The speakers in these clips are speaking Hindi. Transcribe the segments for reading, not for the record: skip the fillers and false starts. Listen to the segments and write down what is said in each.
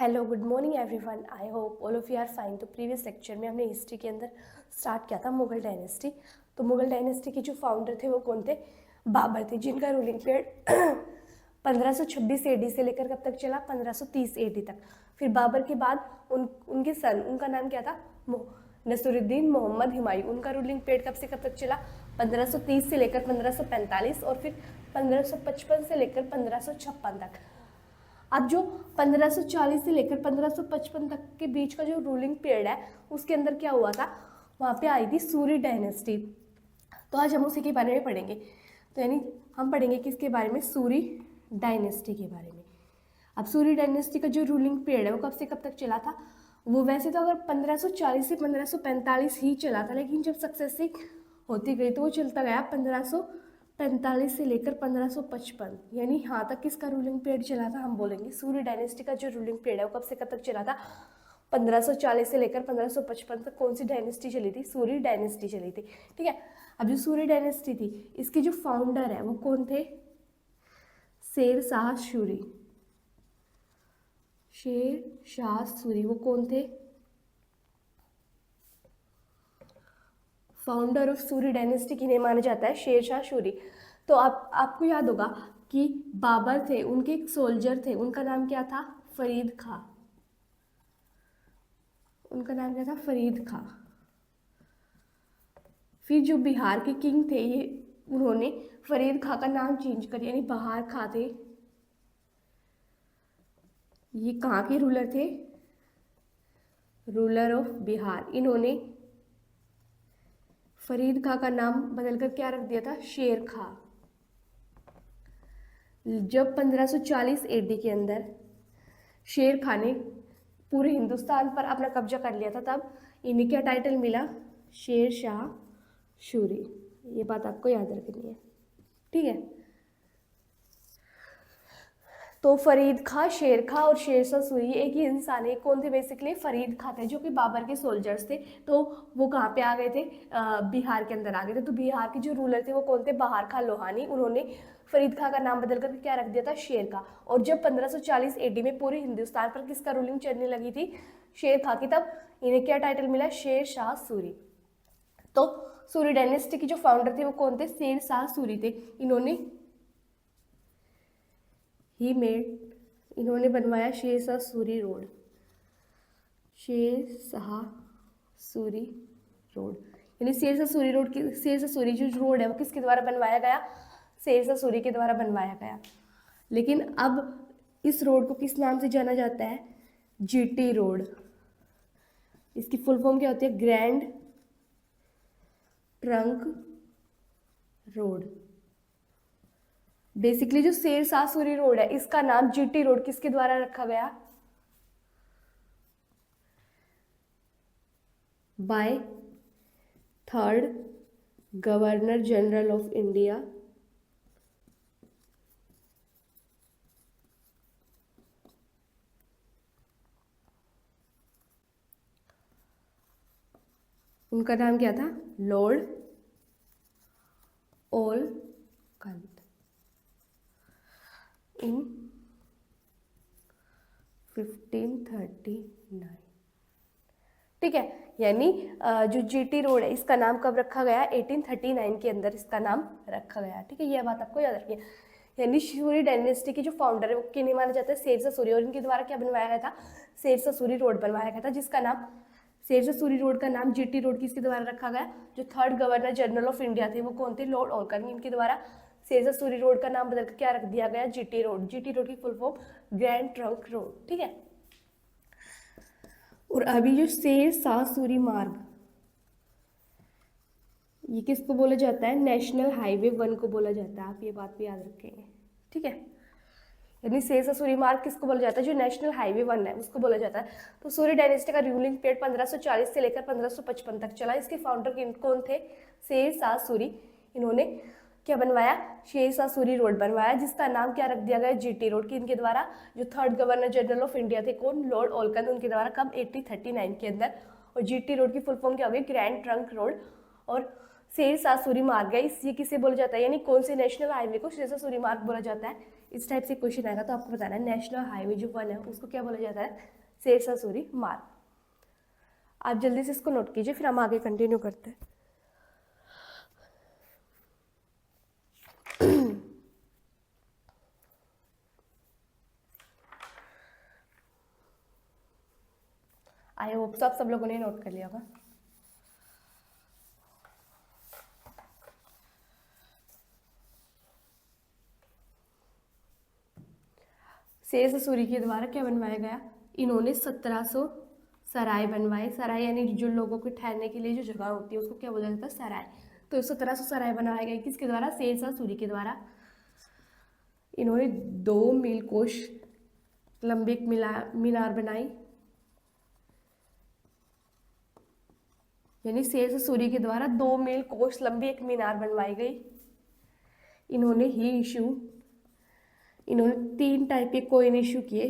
Hello good morning everyone. I hope all of you are fine. तो प्रीवियस लेक्चर में हमने हिस्ट्री के अंदर स्टार्ट किया था मुगल डायनेस्टी। तो मुगल डायनेस्टी के जो फाउंडर थे वो कौन थे? बाबर थे, जिनका रूलिंग पीरियड 1526 एडी से लेकर कब तक चला? 1530 एडी तक। फिर बाबर के बाद उनके सन, उनका नाम क्या था? नसरुद्दीन मोहम्मद हुमायूं। उनका रूलिंग पीरियड कब से कब तक चला? 1530 से लेकर 1545 और फिर 1555 से लेकर 1556 तक। अब जो 1540 से लेकर 1555 तक के बीच का जो रूलिंग पीरियड है उसके अंदर क्या हुआ था? वहाँ पे आई थी सूरी डायनेस्टी। तो आज हम उसी के बारे में पढ़ेंगे। तो यानी हम पढ़ेंगे किसके बारे में? सूरी डायनेस्टी के बारे में। अब सूरी डायनेस्टी का जो रूलिंग पीरियड है वो कब से कब तक चला था? वो वैसे तो अगर 1540 से 1545 ही चला था, लेकिन जब सक्सेसिव होती गई तो वो चलता गया 1545 से लेकर 1555, यानी यहाँ तक किसका रूलिंग पीरियड चला था? हम बोलेंगे सूरी डायनेस्टी का जो रूलिंग पीरियड है वो कब से कब तक चला था? 1540 से लेकर 1555 तक कौन सी डायनेस्टी चली थी? सूरी डायनेस्टी चली थी। ठीक है। अब जो सूरी डायनेस्टी थी इसके जो फाउंडर है वो कौन थे? शेर शाह सूरी। शेर शाह सूरी वो कौन थे? फाउंडर ऑफ सूरी डायनेस्टी किन्हें माना जाता है? शेर शाह सूरी। तो आपको याद होगा कि बाबर थे, उनके एक सोल्जर थे, उनका नाम क्या था? फरीद खां। उनका नाम क्या था? फरीद खां। फिर जो बिहार के किंग थे ये, उन्होंने फरीद खां का नाम चेंज कर, यानी बहार खां थे। ये कहाँ के रूलर थे? Ruler of Bihar. इन्होंने फरीद खां का नाम बदलकर क्या रख दिया था? शेर खां। जब 1540 एडी के अंदर शेर खां ने पूरे हिंदुस्तान पर अपना कब्जा कर लिया था, तब इन्हें क्या टाइटल मिला? शेर शाह सूरी। ये बात आपको याद रखनी है। ठीक है। तो फरीद खां, शेर खां और शेर शाह सूरी एक ही इंसान है। कौन थे बेसिकली? फरीद खां थे, जो कि बाबर के सोल्जर्स थे। तो वो कहाँ पे आ गए थे? बिहार के अंदर आ गए थे। तो बिहार के जो रूलर थे वो कौन थे? बहार खां लोहानी। उन्होंने फरीद खां का नाम बदल कर क्या रख दिया था? शेर खां। और जब 1540 एडी में पूरे हिंदुस्तान पर किसका रूलिंग चलने लगी थी? शेर खां की, तब इन्हें क्या टाइटल मिला? शेर शाह सूरी। तो सूरी डायनेस्टी के जो फाउंडर थे वो कौन थे? शेर शाह सूरी थे। इन्होंने बनवाया शेर शाह सूरी रोड। शेर शाह सूरी रोड, यानी शेर शाह सूरी रोड की, शेर शाह सूरी जो रोड है वो किसके द्वारा बनवाया गया? शेर शाह सूरी के द्वारा बनवाया गया। लेकिन अब इस रोड को किस नाम से जाना जाता है? GT road. इसकी फुल फॉर्म क्या होती है? Grand trunk road. बेसिकली जो शेर शाह सूरी रोड है इसका नाम जीटी रोड किसके द्वारा रखा गया? By 3rd governor general of India, उनका नाम क्या था? लॉर्ड ओलकंत, इन 1539। ठीक है। यानी जो जीटी रोड है इसका नाम कब रखा गया? 1839 के अंदर इसका नाम रखा गया। ठीक है, यह बात आपको याद रखिए। यानी सूरी डायनेस्टी के जो फाउंडर है वो किन्हें माना जाता है? शेर शाह सूरी। और इनके द्वारा क्या बनवाया गया था? शेर शाह सूरी रोड बनवाया गया था, जिसका नाम शेर शाह सूरी रोड का नाम जीटी रोड किसके द्वारा रखा गया? जो 3rd governor general of India थे वो कौन थे? लॉर्ड ओलकंत। इनके द्वारा शेर शाह सूरी रोड का नाम बदलकर क्या रख दिया गया? GT road. जीटी रोड की full form grand trunk road. ठीक है। और अभी जो शेर शाह सूरी मार्ग, ये किसको बोला जाता है? नेशनल हाईवे 1 को बोला जाता है। आप ये बात भी याद रखेंगे। ठीक है। यानी शेर शाह सूरी मार्ग किसको बोला जाता है? जो नेशनल हाईवे 1 है उसको बोला जाता है। तो सूरी डायनेस्टी का रूलिंग पीरियड 1540 से लेकर 1555 तक चला। इसके फाउंडर कौन थे? शेर शाह सूरी। इन्होंने क्या बनवाया? शेर शाह सूरी रोड बनवाया, जिसका नाम क्या रख दिया गया? GT road. की इनके द्वारा जो 3rd governor general of India थे कौन? लॉर्ड ओलकंत। उनके द्वारा कब? 1839 के अंदर। और जीटी रोड की फुल फॉर्म क्या होगी? Grand trunk road. और शेर शाह सूरी मार्ग है, ये किसे बोला जाता है, यानी कौन से नेशनल हाईवे को शेर शाह सूरी मार्ग बोला जाता है। इस टाइप से क्वेश्चन आएगा तो आपको बताना है नेशनल हाईवे जो 1 है उसको क्या बोला जाता है, शेर शाह सूरी मार्ग। आप जल्दी से इसको नोट कीजिए, फिर हम आगे कंटिन्यू करते हैं। आई होप सो आप सब लोगों ने नोट कर लिया होगा। शेर शाह सूरी के द्वारा क्या बनवाया गया, इन्होंने 1700 सराय बनवाए। सराय यानी जो लोगों के ठहरने के लिए जो जगह होती है उसको क्या बोला जाता है, सराय। तो 1700 सराय बनवाए गए किसके द्वारा, शेर शाह सूरी के द्वारा। इन्होंने 2 मील कोश लंबी एक मीनार बनाई, यानी शेर शाह सूरी के द्वारा 2 मील कोश लंबी एक मीनार बनवाई गई। इन्होंने 3 टाइप के कॉइन इशू किए,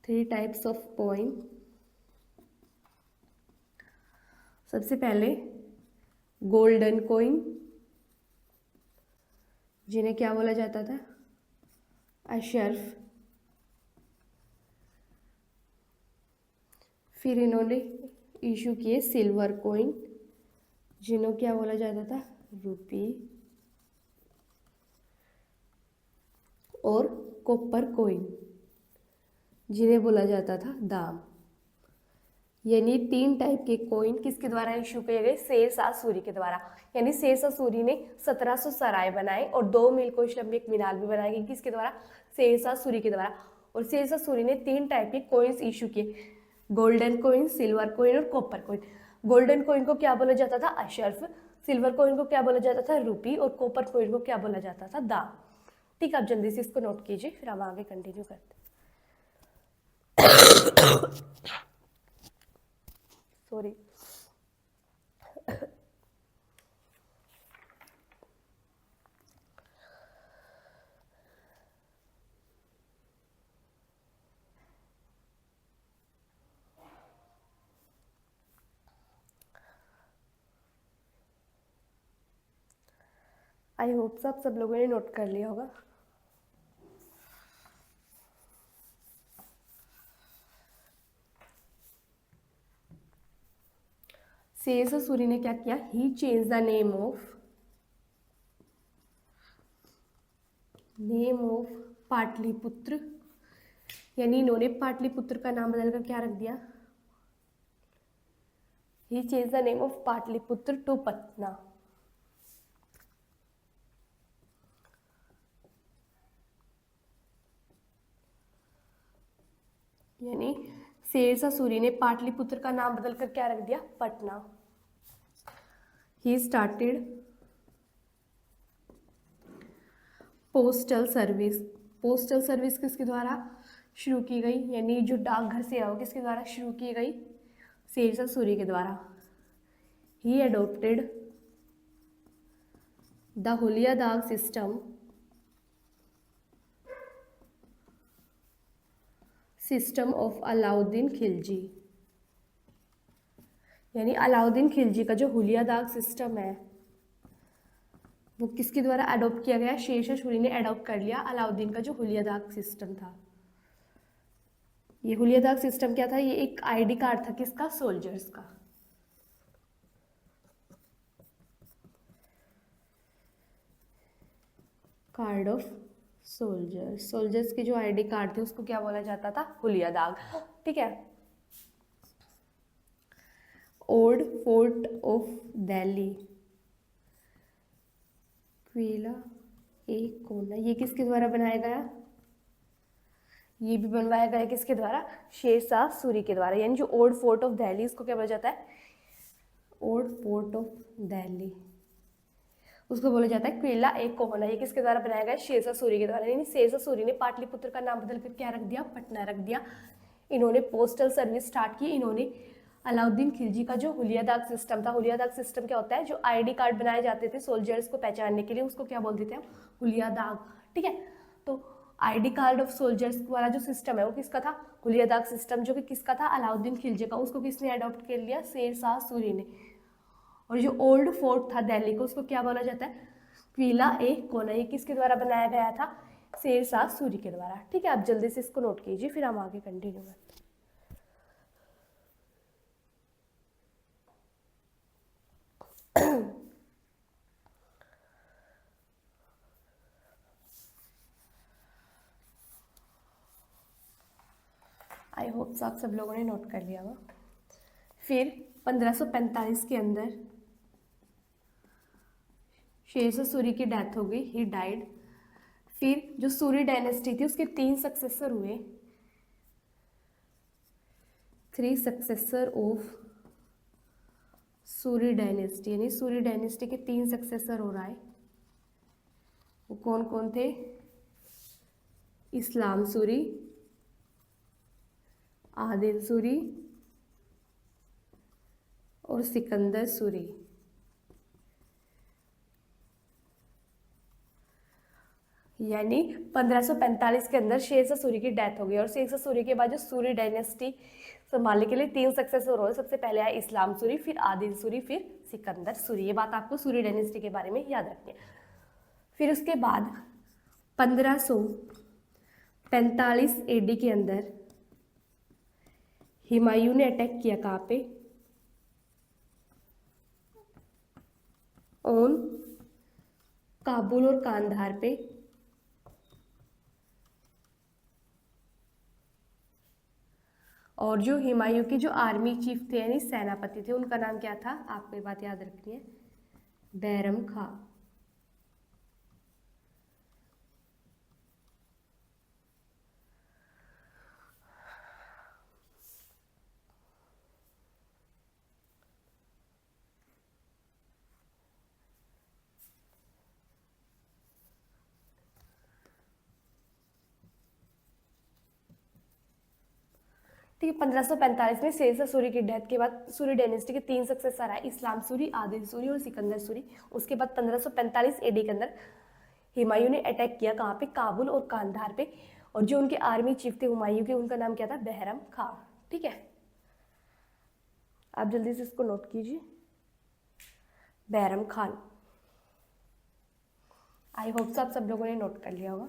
3 टाइप्स ऑफ कॉइन। सबसे पहले गोल्डन कॉइन, जिन्हें क्या बोला जाता था, अशर्फ। फिर इन्होंने इशू किए सिल्वर कॉइन, जिन्हें क्या बोला जाता था, रुपी। और कॉपर कॉइन, जिन्हें बोला जाता था दाम। यानी 3 टाइप के कॉइन किसके द्वारा इशू किए गए, शेर शाह सूरी के द्वारा। यानी शेर शाह सूरी ने 1700 सराय बनाए और 2 मील कोश लंबी एक मीनार भी बनाई गई, किसके द्वारा, शेर शाह सूरी के द्वारा। और शेर शाह सूरी ने 3 टाइप के कॉइन्स इशू किए, गोल्डन कॉइन, सिल्वर कॉइन और कॉपर कॉइन। गोल्डन कॉइन को क्या बोला जाता था, अशर्फ। सिल्वर कॉइन को क्या बोला जाता था, रुपी। और कॉपर कॉइन को क्या बोला जाता था, दाम। ठीक है, आप जल्दी से इसको नोट कीजिए, फिर हम आगे कंटिन्यू करते हैं। सॉरी। आई होप सब लोगों ने नोट कर लिया होगा। शेर शाह सूरी ने क्या किया, he change the name of Pataliputra, यानी इन्होंने पाटलिपुत्र का नाम बदलकर क्या रख दिया, he change the name of Pataliputra to Patna. यानी शेर शाह सूरी ने पाटलिपुत्र का नाम बदलकर क्या रख दिया, Patna. He started postal service. Postal service किसके द्वारा शुरू की गई, यानी जो डाकघर सेवा हो किसके द्वारा शुरू की गई, शेर शाह सूरी के द्वारा। ही एडोप्टेड द हुलिया दाग सिस्टम ऑफ अलाउद्दीन खिलजी। यानी अलाउद्दीन खिलजी का जो हुलिया दाग सिस्टम है वो किसके द्वारा अडॉप्ट किया गया, शेर शाह सूरी ने अडॉप्ट कर लिया अलाउद्दीन का जो हुलिया दाग सिस्टम था। ये हुलिया दाग सिस्टम क्या था, ये एक आईडी कार्ड था किसका, सोल्जर्स का। कार्ड ऑफ सोल्जर्स के जो आईडी कार्ड थे उसको क्या बोला जाता था, हुलिया दाग। ठीक है। ओल्ड फोर्ट ऑफ दिल्ली, क्वेला एक कोना, ये किसके द्वारा बनाया गया, ये भी बनवाया गया किसके द्वारा, शेर शाह सूरी के द्वारा। यानी जो ओल्ड फोर्ट ऑफ दिल्ली उसको क्या बोला जाता है, ओल्ड फोर्ट ऑफ दिल्ली, उसको बोला जाता है क्वेला एक कोना। ये किसके द्वारा बनाया गया, शेर शाह सूरी के द्वारा। यानी शेर शाह सूरी ने पाटलिपुत्र का नाम बदलकर क्या रख दिया, पटना रख दिया। इन्होंने पोस्टल सर्विस स्टार्ट की। इन्होंने अलाउद्दीन खिलजी का जो हुलिया दाग सिस्टम था, हुलिया दाग सिस्टम क्या होता है, जो आईडी कार्ड बनाए जाते थे सोल्जर्स को पहचानने के लिए, उसको क्या बोलते थे हम, हुलिया दाग। ठीक है। तो आईडी कार्ड ऑफ सोल्जर्स वाला जो सिस्टम है वो किसका था, हुलिया दाग सिस्टम, जो कि किसका था, अलाउद्दीन खिलजी का। उसको किसने अडॉप्ट कर लिया, शेर शाह सूरी ने। और जो ओल्ड फोर्ट था दिल्ली को, उसको क्या बोला जाता है? किला ए कोना। ये किसके द्वारा बनाया गया था? शेर शाह सूरी के द्वारा। ठीक है, आप जल्दी से इसको नोट कीजिए, फिर हम आगे कंटिन्यू करते हैं। आई होप आप सब लोगों ने नोट कर लिया होगा। फिर 1545 के अंदर शेर शाह सूरी की डेथ हो गई, ही डाइड। फिर जो सूरी डायनेस्टी थी उसके 3 सक्सेसर हुए, 3 सक्सेसर ऑफ सूरी डायनेस्टी, यानी सूरी डायनेस्टी के 3 सक्सेसर हो रहा है। वो कौन कौन थे? इस्लाम सूरी, आदिल सूरी और सिकंदर सूरी। यानी 1545 के अंदर शेर शाह सूरी की डेथ हो गई, और शेर शाह सूरी के बाद जो सूरी डायनेस्टी संभालने के लिए 3 सक्सेसर हुए। सबसे पहले आया इस्लाम सूरी, फिर आदिल सूरी, फिर सिकंदर सूरी। ये बात आपको सूरी डायनेस्टी के बारे में याद रखनी है। फिर उसके बाद 1545 AD के अंदर हुमायूं ने अटैक किया, कहाँ पे? ऑन काबुल और कांधार पे। और जो हुमायूं के जो आर्मी चीफ थे यानी सेनापति थे, उनका नाम क्या था? आपको ये बात याद रखनी है, बैरम खां। ठीक है, 1545 में शेर शाह सूरी की डेथ के बाद सूरी डायनेस्टी के 3 सक्सेसर आए, इस्लाम सूरी, आदिल सूरी और सिकंदर सूरी। उसके बाद 1545 AD के अंदर हुमायूं ने अटैक किया, कहाँ पे? काबुल और कांधार पे। और जो उनके आर्मी चीफ थे हुमायूं के, उनका नाम क्या था? बैरम खां। ठीक है, आप जल्दी से इसको नोट कीजिए, बैरम खान। आई होप आप सब लोगों ने नोट कर लिया होगा।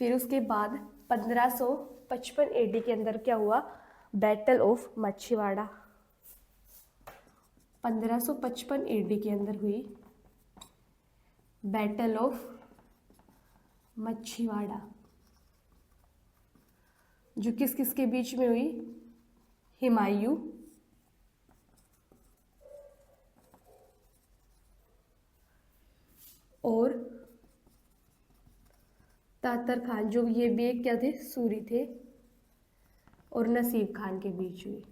फिर उसके बाद 1555 AD के अंदर क्या हुआ? Battle of Machhiwara. 1555 AD के अंदर हुई बैटल ऑफ मच्छीवाड़ा, जो किस किस के बीच में हुई? हुमायूं और तातर खान, जो ये भी एक क्या थे? सूरी थे, और नसीब खान के बीच हुई।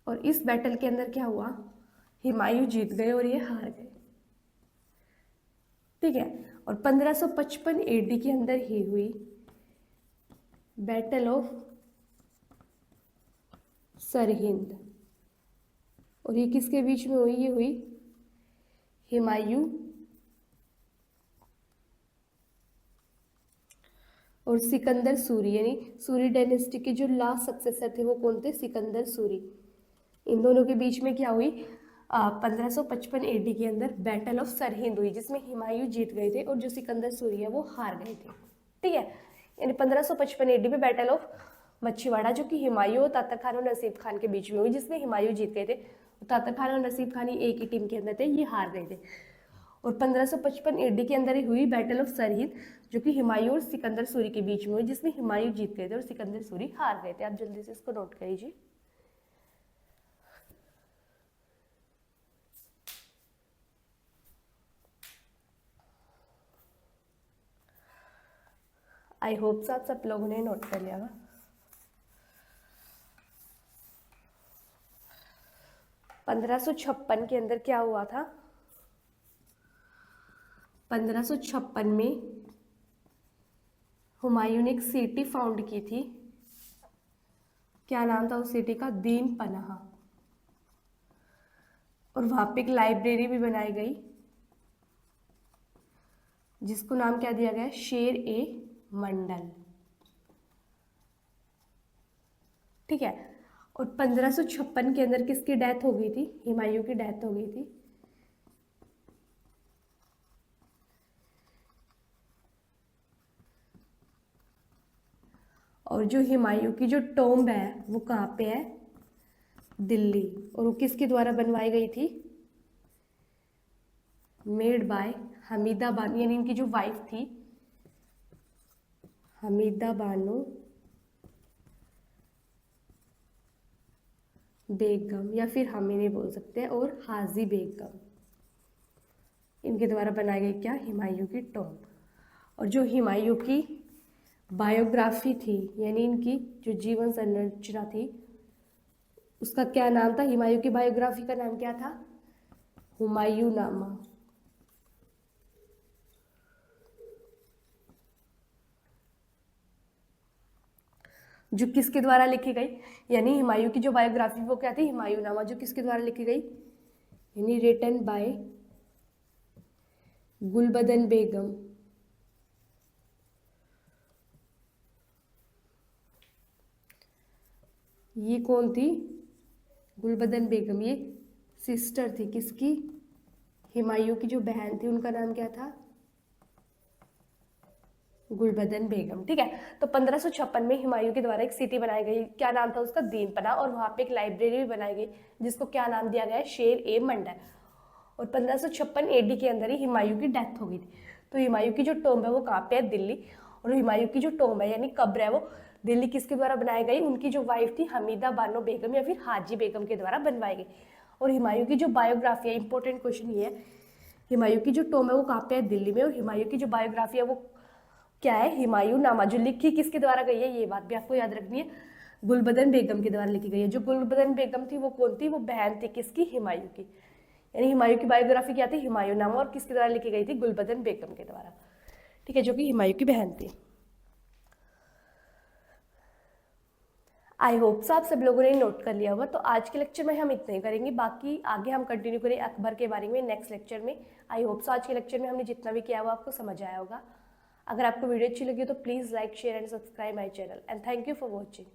और इस बैटल के अंदर क्या हुआ? हुमायूं जीत गए और ये हार गए। ठीक है, और 1555 AD के अंदर ही हुई बैटल ऑफ सरहिंद। और ये किसके बीच में हुई? ये हुई हुमायूं और सिकंदर सूरी, यानी सूरी डायनेस्टी के जो लास्ट सक्सेसर थे वो कौन थे? सिकंदर सूरी। इन दोनों के बीच में क्या हुई? 1555 AD के अंदर बैटल ऑफ सरहिंद हुई, जिसमें हुमायूं जीत गए थे और जो सिकंदर सूरी है वो हार गए थे। ठीक है, यानी 1555 AD में बैटल ऑफ मच्छीवाड़ा, जो कि हुमायूं और तातर खान और नसीब खान के बीच में हुई, जिसमें हुमायूं जीत गए थे, तातर खान और नसीब खान एक ही टीम के अंदर थे, ये हार गए थे। और 1555 AD के अंदर ही हुई बैटल ऑफ सरहिंद, जो कि हुमायूं और सिकंदर सूरी के बीच में हुई, जिसमें हुमायूं जीत गए थे और सिकंदर सूरी हार गए थे। आप जल्दी से इसको नोट करिए। आई होप आप सब लोगों ने नोट कर लिया होगा। 1556 के अंदर क्या हुआ था? 1556 में हुमायूं ने एक सिटी फाउंड की थी, क्या नाम था उस सिटी का? दीन पनाह। और वहां पे एक लाइब्रेरी भी बनाई गई, जिसको नाम क्या दिया गया? शेर ए मंडल। ठीक है। और 1556 के अंदर किसकी डेथ हो गई थी? हुमायूं की डेथ हो गई थी। और जो हुमायूं की जो टॉम्ब है वो कहाँ पे है? दिल्ली। और वो किसके द्वारा बनवाई गई थी? मेड बाय हमीदा बानो, यानी इनकी जो वाइफ थी हमीदा बानो बेगम, या फिर हम इन्हें बोल सकते हैं और हाजी बेगम, इनके द्वारा बनाई गई क्या? हुमायूं की टॉम्ब। और जो हुमायूं की बायोग्राफी थी, यानी इनकी जो जीवन संरचना थी, उसका क्या नाम था? हुमायूं की बायोग्राफी का नाम क्या था? हुमायूं नामा। जो किसके द्वारा लिखी गई? यानी हुमायूं की जो बायोग्राफी वो क्या थी? हुमायूं नामा, जो किसके द्वारा लिखी गई? यानी रिटन बाय गुलबदन बेगम। ये कौन थी? गुलबदन बेगम। ये सिस्टर थी किसकी? हुमायूं की जो बहन थी उनका नाम क्या था? गुलबदन बेगम। ठीक है। तो 1556 में हुमायूं के द्वारा एक सिटी बनाई गई, क्या नाम था उसका? दीनपना। और वहां पे एक लाइब्रेरी भी बनाई गई जिसको क्या नाम दिया गया है? शेर ए मंडल। और 1556 AD के अंदर ही हुमायूं की डेथ हो गई थी। तो हुमायूं की जो टॉम्ब है वो कहाँ पे है? दिल्ली। और हुमायूं की जो टॉम्ब है यानी कब्र है वो दिल्ली किसके द्वारा बनाई गई? उनकी जो वाइफ थी हमीदा बानो बेगम या फिर हाजी बेगम के द्वारा बनवाई गई। और हुमायूं की जो बायोग्राफी है, इंपॉर्टेंट क्वेश्चन ये है, हुमायूं की जो टॉम्ब है वो कहाँ पे है? दिल्ली में। और हुमायूं की जो बायोग्राफी है वो क्या है? हुमायूं नामा, जो लिखी किसके द्वारा गई है? ये बात भी आपको याद रखनी है, गुलबदन बेगम के द्वारा लिखी गई है। जो गुलबदन बेगम थी वो कौन थी? वो बहन थी किसकी? हुमायूं की। यानी हुमायूं की बायोग्राफी क्या थी? हुमायूं नामा। और किसके द्वारा लिखी गई थी? गुलबदन बेगम के द्वारा। ठीक है, जो कि हुमायूं की बहन थी। आई होप सो आप सब लोगों ने नोट कर लिया होगा। तो आज के लेक्चर में हम इतना ही करेंगे, बाकी आगे हम कंटिन्यू करें अकबर के बारे में नेक्स्ट लेक्चर में। आई होप सो आज के लेक्चर में हमने जितना भी किया वो आपको समझ आया होगा। अगर आपको वीडियो अच्छी लगी हो तो please like share and subscribe my channel and thank you for watching.